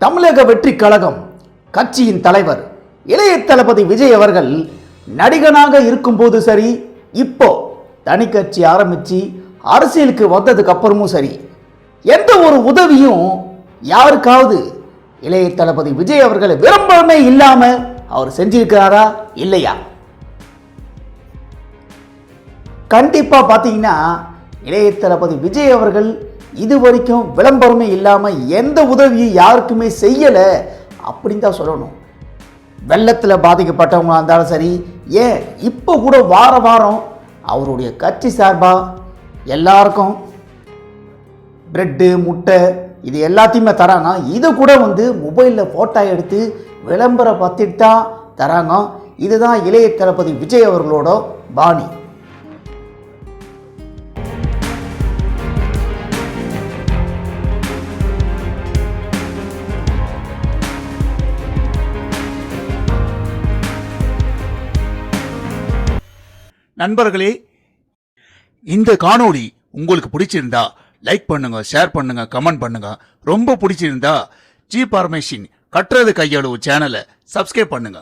தமிழக வெற்றி கழகம் கட்சியின் தலைவர் இளைய தளபதி விஜய் அவர்கள் நடிகனாக இருக்கும்போது சரி, இப்போ தனி கட்சி ஆரம்பித்து அரசியலுக்கு வந்ததுக்கு அப்புறமும் சரி, எந்த ஒரு உதவியும் யாருக்காவது இளைய தளபதி விஜய் அவர்களை விரும்பமே இல்லாம அவர் செஞ்சிருக்கிறாரா இல்லையா? கண்டிப்பா பாத்தீங்கன்னா இளைய தளபதி விஜய் அவர்கள் இதுவரைக்கும் விளம்பரமே இல்லாம எந்த உதவியும் யாருக்குமே செய்யல அப்படின்னு தான் சொல்லணும். வெள்ளத்தில் பாதிக்கப்பட்டவங்களா இருந்தாலும் சரி, ஏன் இப்போ கூட வார வாரம் அவருடைய கட்சி சார்பாக எல்லாருக்கும் பிரெட்டு முட்டை இது எல்லாத்தையுமே தராங்க. இதை கூட மொபைலில் ஃபோட்டோ எடுத்து விளம்பரம் பத்திட்டு தான் தராங்க. இதுதான் இளைய தளபதி விஜய் அவர்களோட பாணி. நண்பர்களே, இந்த காணொளி உங்களுக்கு பிடிச்சிருந்தா லைக் பண்ணுங்க, ஷேர் பண்ணுங்க, கமெண்ட் பண்ணுங்க. ரொம்ப பிடிச்சிருந்தா ஜி பார்மேஷன் கட்டுறது கையளவு சேனலை சப்ஸ்கிரைப் பண்ணுங்க.